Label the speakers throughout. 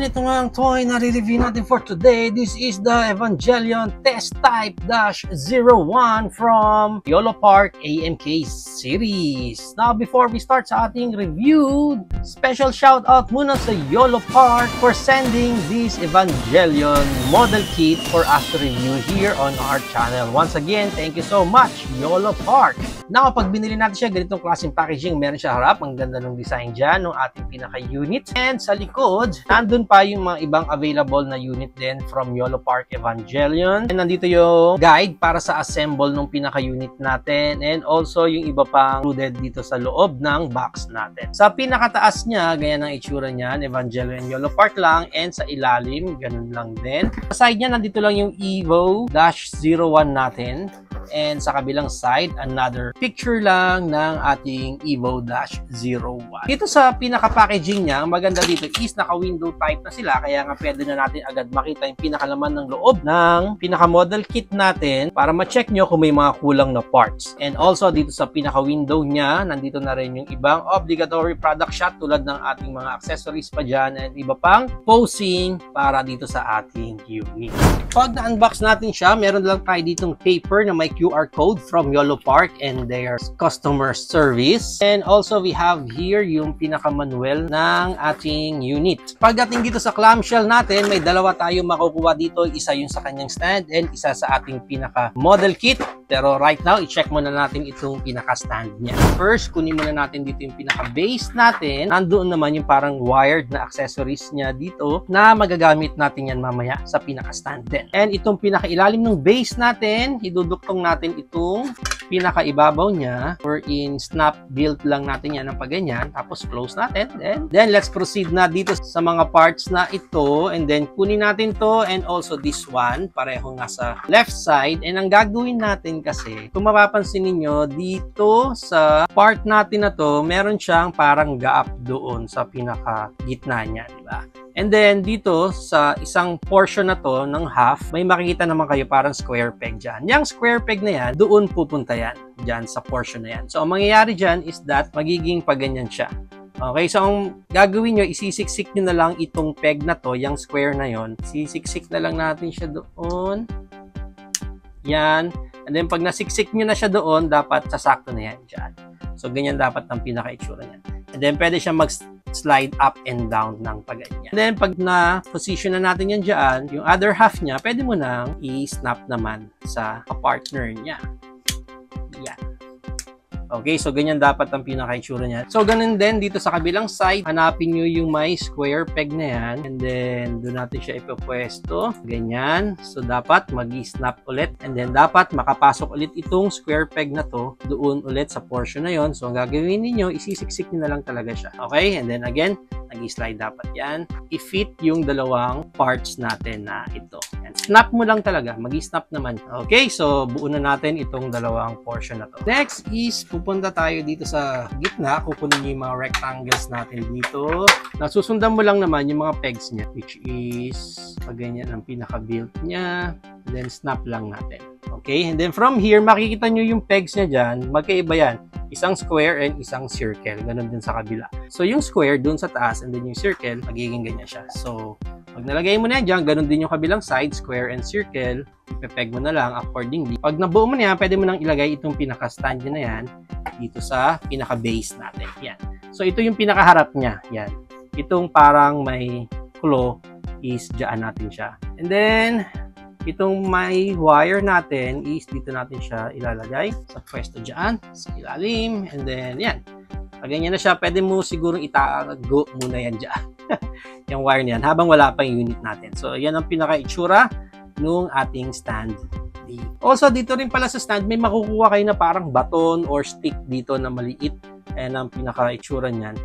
Speaker 1: Ito nga ang toy na re-review natin for today. This is the Evangelion Test Type -01 from YOLO Park AMK series. Now, before we start sa ating review, special shout out muna sa YOLO Park for sending this Evangelion model kit for us to review here on our channel. Once again, thank you so much, YOLO Park. Now, pag binili natin siya, ganitong klaseng packaging, meron siya harap. Ang ganda ng design dyan, ng ating pinaka-unit. And sa likod, nandun pa yung mga ibang available na unit din from YOLO Park Evangelion. And nandito yung guide para sa assemble ng pinaka-unit natin. And also, yung iba pang included dito sa loob ng box natin. Sa pinakataas niya, ganyan ang itsura niyan, Evangelion YOLO Park lang. And sa ilalim, ganun lang din. Sa side niya, nandito lang yung EVO-01 natin. And sa kabilang side, another picture lang ng ating EVO-01. Dito sa pinaka-packaging niya, ang maganda dito is naka-window type na sila, kaya nga pwede na natin agad makita yung pinakalaman ng loob ng pinaka-model kit natin para ma-check nyo kung may mga kulang na parts. And also, dito sa pinaka-window niya, nandito na rin yung ibang obligatory product shot tulad ng ating mga accessories pa dyan and iba pang posing para dito sa ating unit. Pag na-unbox natin siya, meron lang tayo ditong paper na may QR code from YOLO Park and their customer service. And also, we have here yung pinaka-manual ng ating unit. Pagdating dito sa clamshell natin, may dalawa tayo makukuha dito. Isa yung sa kanyang stand and isa sa ating pinaka-model kit. Pero right now, i-check muna natin itong pinaka-stand niya. First, kunin muna natin dito yung pinaka-base natin. Nandoon naman yung parang wired na accessories niya dito na magagamit natin yan mamaya sa pinaka-stand din. And itong pinaka-ilalim ng base natin, iduduktong natin itong pinaka-ibabaw niya, wherein snap build lang natin yan ng pagganyan, tapos close natin. Then let's proceed na dito sa mga parts na ito, and then kunin natin to and also this one, pareho nga sa left side. And ang gagawin natin kasi, kung mapapansin niyo dito sa part natin na to, meron siyang parang gap doon sa pinaka-gitna niya, di ba? And then, dito, sa isang portion na to, ng half, may makikita naman kayo parang square peg dyan. Yung square peg na yan, doon pupunta yan, dyan sa portion na yan. So, ang mangyayari dyan is that, magiging paganyan siya. Okay, so ang gagawin nyo, isisiksik nyo na lang itong peg na to, yung square na yon. Sisiksik na lang natin siya doon. Yan. And then, pag nasiksik nyo na siya doon, dapat sasakto na yan dyan. So, ganyan dapat ang pinaka-itsura niyan. And then, pwede siya mag-slide up and down ng paganyan. And then, pag na-position na natin yan dyan, yung other half niya, pwede mo nang i-snap naman sa partner niya. Yan. Okay, so ganyan dapat ang pinaka-itsura niya. So, ganun din dito sa kabilang side, hanapin nyo yung may square peg na yan. And then, doon natin siya ipapwesto. Ganyan. So, dapat mag-snap ulit. And then, dapat makapasok ulit itong square peg na to doon ulit sa portion na yon. So, ang gagawin niyo, isisiksik nyo na lang talaga siya. Okay? And then, again, nag-slide dapat yan. I-fit yung dalawang parts natin na ito. And snap mo lang talaga. Mag-snap naman. Okay? So, buo na natin itong dalawang portion na to. Next is, pupunta tayo dito sa gitna, kukunin niyo yung mga rectangles natin dito. Nasusundan mo lang naman yung mga pegs niya, which is pag ganyan ang pinaka-build niya. And then snap lang natin. Okay? And then from here, makikita nyo yung pegs niya dyan. Magkaiba yan. Isang square and isang circle. Ganon din sa kabila. So yung square dun sa taas and then yung circle, magiging ganyan siya. So pag nalagay mo na yan dyan, ganon din yung kabilang side, square and circle. Ipepeg mo na lang accordingly. Pag nabuo mo na yan, pwede mo nang ilagay itong pinaka-stand na yan dito sa pinaka-base natin. Yan. So ito yung pinaka-harap niya. Yan. Itong parang may claw is dyan natin siya. And then, itong may wire natin is dito natin siya ilalagay sa pwesto dyan, sa ilalim. And then, yan. Pag ganyan na siya, pwede mo siguro itago muna yan dyan. Yung wire niyan, habang wala pa yung unit natin. So, yan ang pinaka-itsura nung ating stand. Also, dito rin pala sa stand, may makukuha kayo na parang baton or stick dito na maliit. Ayan ang pinaka-itsura niyan.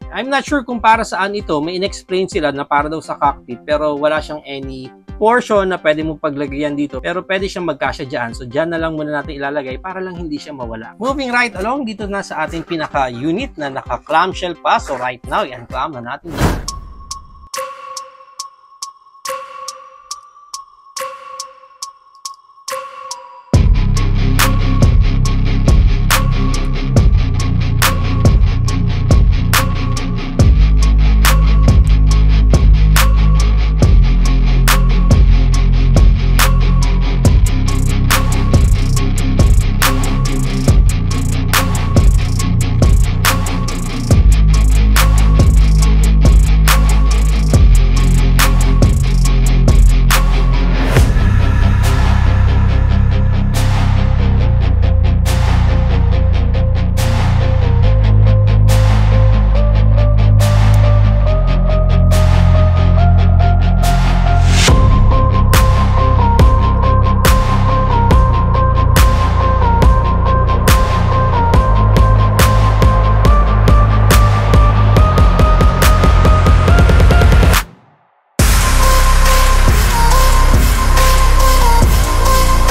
Speaker 1: I'm not sure kung para saan ito. May in-explain sila na para daw sa cockpit, pero wala siyang any portion na pwede mo paglagyan dito, pero pwede siyang magkasya dyan. So, dyan na lang muna natin ilalagay para lang hindi siya mawala. Moving right along, dito na sa ating pinaka-unit na naka-clamshell pa. So, right now, i-unclam na natin yan.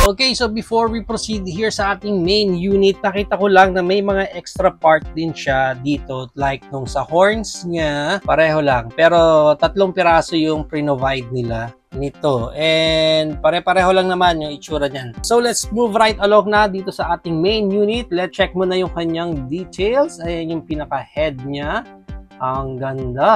Speaker 1: Okay, so before we proceed here sa ating main unit, nakita ko lang na may mga extra part din siya dito. Like nung sa horns niya, pareho lang. Pero 3 piraso yung pre-provide nila nito. And pare-pareho lang naman yung itsura niyan. So let's move right along na dito sa ating main unit. Let's check muna yung kanyang details. Ayan yung pinaka-head niya. Ang ganda.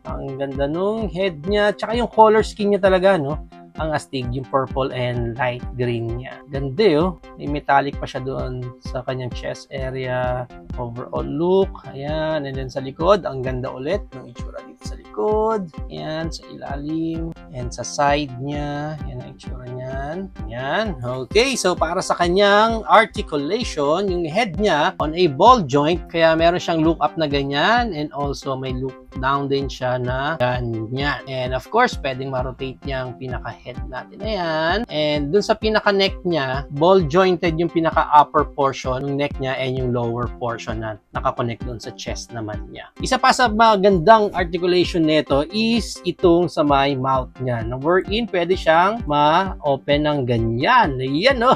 Speaker 1: Ang ganda nung head niya. Tsaka yung color scheme niya talaga, no? Ang astig, yung purple and light green niya. Ganda oh. May metallic pa siya doon sa kanyang chest area. Overall look. Ayan. And then sa likod, ang ganda ulit ng itsura dito sa likod. Ayan, sa ilalim. And sa side niya. Ayan ang itsura niyan. Ayan. Okay, so para sa kanyang articulation, yung head niya on a ball joint. Kaya meron siyang look up na ganyan. And also may look down din siya na ganyan. And of course, pwedeng ma-rotate niya ang pinaka-head natin. Ayan. And dun sa pinaka-neck niya, ball-jointed yung pinaka-upper portion ng neck niya and yung lower portion na nakakonect dun sa chest naman niya. Isa pa sa magandang articulation nito is itong sa may mouth niya. Na wherein, pwede siyang ma-open ng ganyan. Ayan, oh.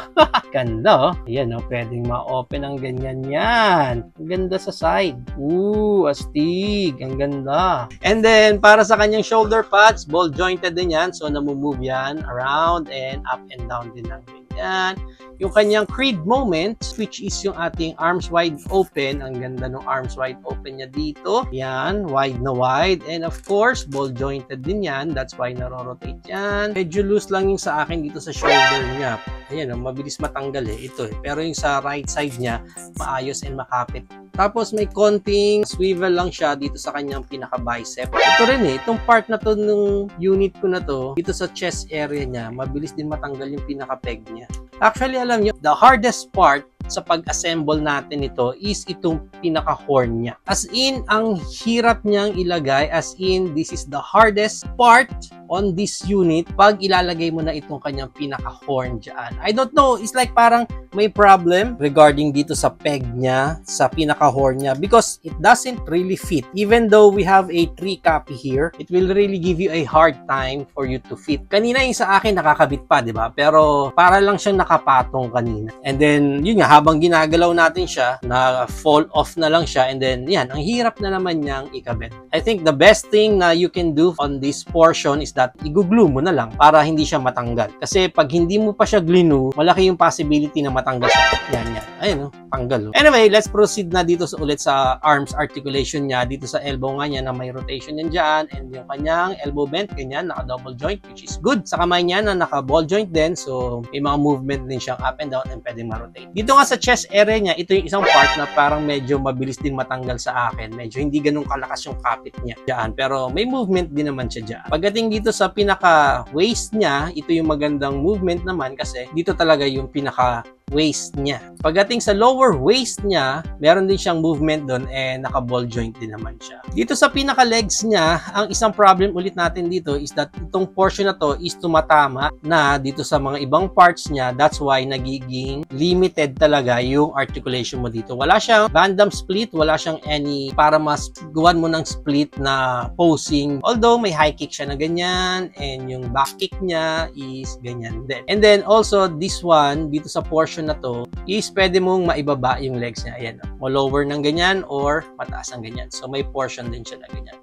Speaker 1: Ganda, oh. Ayan, oh. Pwedeng ma-open ng ganyan yan. Ang ganda sa side. Ooh, astig. Ang ganda. And then, para sa kanyang shoulder pads, ball jointed din yan. So, namumove yan around and up and down din ng ganyan. Yung kanyang creed moment, which is yung ating arms wide open. Ang ganda ng arms wide open niya dito. Yan, wide na wide. And of course, ball jointed din yan. That's why naro-rotate yan. Medyo loose lang yung sa akin dito sa shoulder niya. Ayan, mabilis matanggal eh. Ito eh. Pero yung sa right side niya, maayos and makapit. Tapos may konting swivel lang siya dito sa kanyang pinaka-bicep. Ito rin eh, itong part na to nung unit ko na to, dito sa chest area niya, mabilis din matanggal yung pinaka-peg niya. Actually, alam niyo, the hardest part sa pag-assemble natin ito is itong pinaka-horn niya. As in, ang hirap niyang ilagay, as in, this is the hardest part on this unit pag ilalagay mo na itong kanyang pinaka-horn dyan. I don't know, it's like parang may problem regarding dito sa peg niya, sa pinaka-horn niya, because it doesn't really fit. Even though we have a 3 copy here, it will really give you a hard time for you to fit. Kanina yung sa akin nakakabit pa, di ba? Pero para lang siyang nakapatong kanina. And then, yun nga, habang ginagalaw natin siya, na-fall off na lang siya, and then, yan, ang hirap na naman niyang ikabit. I think the best thing na you can do on this portion is that i-glue mo na lang para hindi siya matanggal. Kasi pag hindi mo pa siya glue, malaki yung possibility na matanggal siya. Yan, yan. Ayun, oh, tanggal. Oh. Anyway, let's proceed na dito ulit sa arms articulation niya. Dito sa elbow nga niya na may rotation yan dyan, and yung kanyang elbow bend, ganyan, naka-double joint, which is good. Sa kamay niya na naka-ball joint din, so may mga movement din siyang up and down and pwedeng ma-rotate. Dito nga sa chest area niya, ito yung isang part na parang medyo mabilis din matanggal sa akin. Medyo hindi ganun kalakas yung kapit niya dyan, pero may movement din naman siya dyan. Pagdating dito sa pinaka-waist niya, ito yung magandang movement naman kasi dito talaga yung pinaka waist niya. Pagdating sa lower waist niya, meron din siyang movement doon and naka-ball joint din naman siya. Dito sa pinaka-legs niya, ang isang problem ulit natin dito is that itong portion na to is tumatama na dito sa mga ibang parts niya. That's why nagiging limited talaga yung articulation mo dito. Wala siyang Van split, wala siyang any para mas gawan mo ng split na posing. Although may high kick siya na ganyan and yung back kick niya is ganyan din. And then also this one, dito sa portion na to, is pwede mong maibaba yung legs niya. Ayan, o lower ng ganyan or mataas ng ganyan. So may portion din siya na ganyan.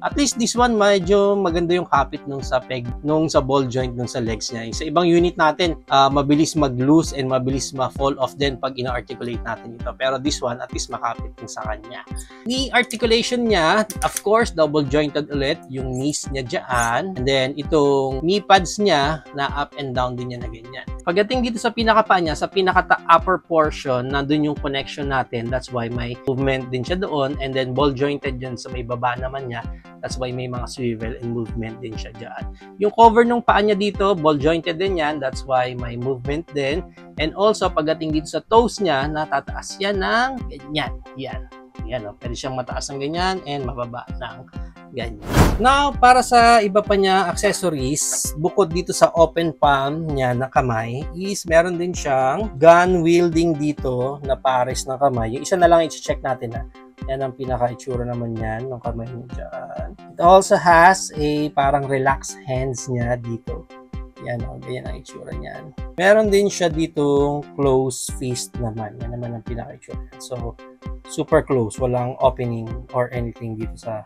Speaker 1: At least this one, medyo maganda yung kapit nung sa peg, nung sa ball joint nung sa legs niya. Sa ibang unit natin, mabilis mag-loose and mabilis ma-fall off din pag ina-articulate natin ito. Pero this one, at least makapit din sa kanya. Knee articulation niya, of course, double jointed ulit. Yung knees niya dyan. And then, itong knee pads niya, na up and down din niya na ganyan. Pagdating dito sa pinakapa niya, sa pinaka-upper portion, nandun yung connection natin. That's why may movement din siya doon. And then, ball jointed dyan sa may baba naman niya. That's why may mga swivel and movement din siya dyan. Yung cover ng paa niya dito, ball jointed din yan. That's why may movement din. And also, pagdating dito sa toes niya, natataas yan ng ganyan. Yan. Yan, oh. Pwede siyang mataas ng ganyan and mababa ng ganyan. Now, para sa iba pa niya accessories, bukod dito sa open palm niya na kamay, is meron din siyang gun wielding dito na pares ng kamay. Yung isa na lang i-check natin na. Yan ang pinaka-itsura naman yan ng kamay niya dyan. It also has a parang relaxed hands niya dito. Yan o, ganyan ang itsura niyan. Meron din siya ditong close fist naman. Yan naman ang pinaka-itsura niyan. So, super close. Walang opening or anything dito sa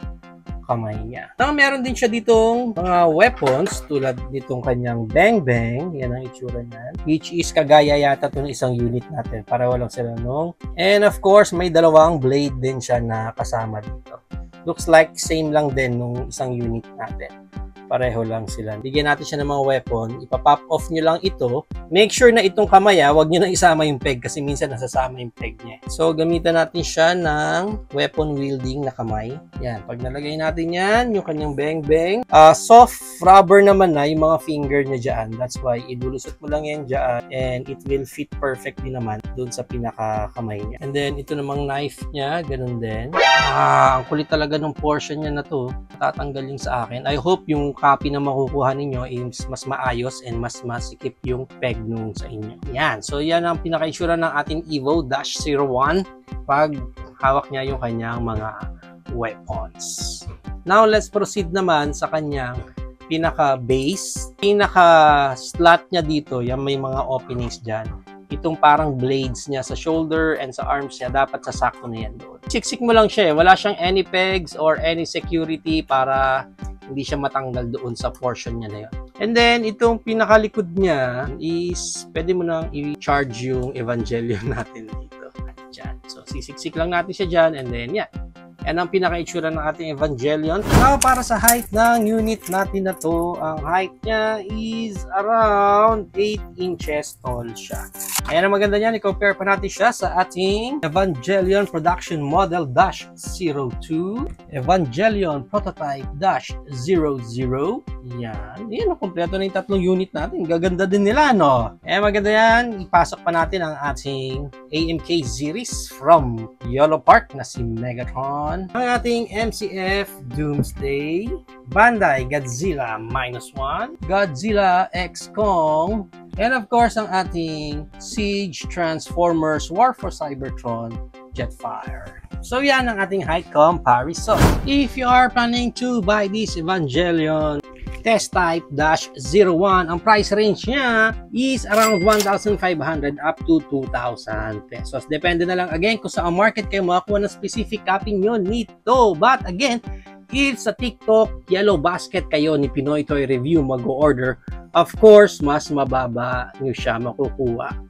Speaker 1: kamay niya. Now, meron din siya ditong mga weapons tulad nitong kanyang bang-bang. Yan ang itsura niyan. Which is kagaya yata itong isang unit natin. Para walang sila nung. And of course, may dalawang blade din siya na kasama dito. Looks like same lang din nung isang unit natin. Pareho lang sila. Bigyan natin siya ng mga weapon. Ipapop off nyo lang ito. Make sure na itong kamay, wag nyo na isama yung peg kasi minsan nasasama yung peg niya. So, gamitan natin siya ng weapon wielding na kamay. Yan. Pag nalagay natin yan, yung kanyang bang-bang. Soft rubber naman na yung mga finger niya dyan. That's why, ilulusot mo lang yan dyan and it will fit perfectly naman dun sa pinaka-kamay niya. And then, ito namang knife niya. Ganun din. Ang kulit talaga ng portion niya na to. Tatanggalin sa akin. I hope yung copy na makukuha ninyo is mas maayos and mas masikip yung peg nung sa inyo. Yan. So, yan ang pinaka-itsura ng ating Evo-01 pag hawak niya yung kanyang mga weapons. Now, let's proceed naman sa kanyang pinaka-base. Pinaka-slot niya dito, yan may mga openings dyan. Itong parang blades niya sa shoulder and sa arms niya, dapat sasakto na yan doon. Siksik mo lang siya. Wala siyang any pegs or any security para hindi siya matanggal doon sa portion niya na yun. And then, itong pinakalikod niya is pwede mo nang i-charge yung Evangelion natin dito. Diyan. So, sisiksik lang natin siya dyan and then, yan. Yan ang pinaka-itsura ng ating Evangelion. Now, para sa height ng unit natin na to, ang height niya is around 8 inches tall siya. Ayan ang maganda niyan, i-compare pa natin siya sa ating Evangelion Production Model -02, Evangelion Prototype -00. Yan. Yan, kompleto na yung tatlong unit natin. Gaganda din nila, no? Eh, maganda yan. Ipasok pa natin ang ating AMK series from Yolo Park na si Megatron. Ang ating MCF Doomsday, Bandai Godzilla -1, Godzilla X Kong, and of course ang ating Siege Transformers War for Cybertron Jetfire. So yan ang ating height comparison. If you are planning to buy this Evangelion Test Type -01, ang price range niya is around 1,500 up to 2,000 pesos. Depende na lang again kung saan market kayo makakuha ng specific copy nyo nito. But again, if sa TikTok Yellow Basket kayo ni Pinoy Toy Review mag-order, of course, mas mababa nyo siya makukuha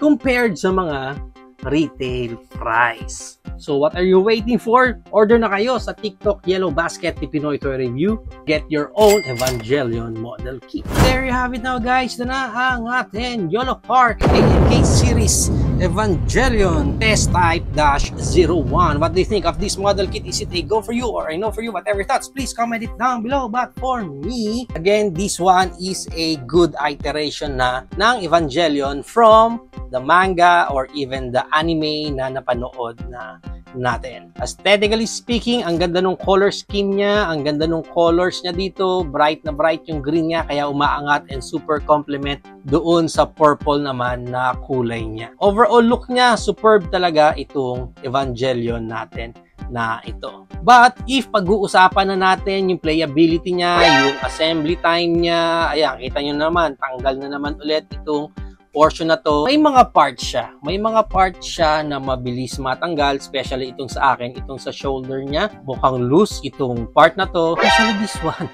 Speaker 1: compared sa mga retail price. So what are you waiting for? Order na kayo sa TikTok Yellow Basket ni Pinoy Toy Review. Get your own Evangelion model kit. There you have it now guys. Na ang ating Yolo Park AMK series Evangelion Test Type -01. What do you think of this model kit? Is it a go for you or a no for you? Whatever thoughts, please comment it down below. But for me, again, this one is a good iteration na ng Evangelion from the manga or even the anime na napanood na natin. Aesthetically speaking, ang ganda ng color scheme niya, ang ganda ng colors niya dito, bright na bright yung green niya, kaya umaangat and super complement doon sa purple naman na kulay niya. Overall look niya, superb talaga itong Evangelion natin na ito. But if pag-uusapan na natin yung playability niya, yung assembly time niya, ayan, kita nyo naman, tanggal na naman ulit itong portion na to. May mga parts siya. May mga parts siya na mabilis matanggal, especially itong sa akin, itong sa shoulder niya. Mukhang loose itong part na to. Especially this one.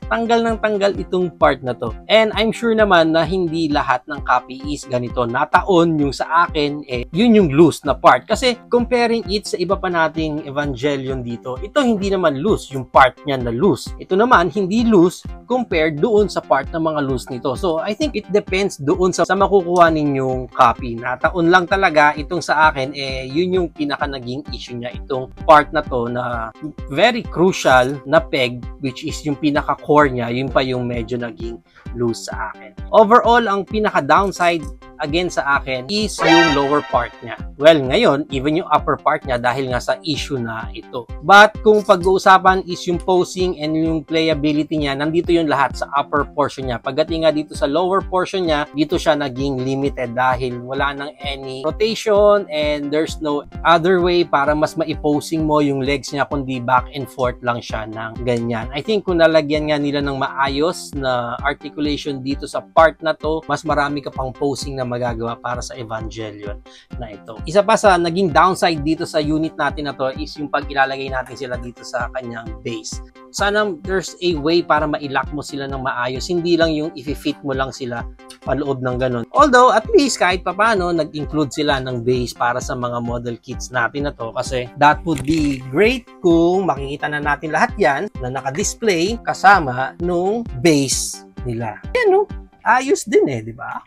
Speaker 1: Tanggal ng tanggal itong part na to. And I'm sure naman na hindi lahat ng copy is ganito nataon. Yung sa akin, yun yung loose na part. Kasi comparing it sa iba pa nating Evangelion dito, ito hindi naman loose. Yung part niya na loose. Ito naman, hindi loose compared doon sa part ng mga loose nito. So, I think it depends doon sa makukuha ninyong copy. Nataon lang talaga itong sa akin, yun yung pinaka naging issue niya. Itong part na to na very crucial na peg, which is yung pinaka core niya, yun pa yung medyo naging loose sa akin. Overall, ang pinaka-downside again sa akin is yung lower part niya. Well, ngayon, even yung upper part niya dahil nga sa issue na ito. But kung pag-uusapan is yung posing and yung playability niya, nandito yung lahat sa upper portion niya. Pagdating nga dito sa lower portion niya, dito siya naging limited dahil wala nang any rotation and there's no other way para mas maiposing mo yung legs niya kundi back and forth lang siya ng ganyan. I think kung nalagyan nga nila ng maayos na articulation dito sa part na to, mas marami ka pang posing na magagawa para sa Evangelion na ito. Isa pa sa naging downside dito sa unit natin na to is yung pag ilalagay natin sila dito sa kanyang base. Sana there's a way para ma-lock mo sila ng maayos, hindi lang yung i-fit mo lang sila paloob ng ganun. Although at least kahit papano nag-include sila ng base para sa mga model kits natin na to kasi that would be great kung makikita na natin lahat yan na naka-display kasama nung base nila. Yan no, ayos din di ba?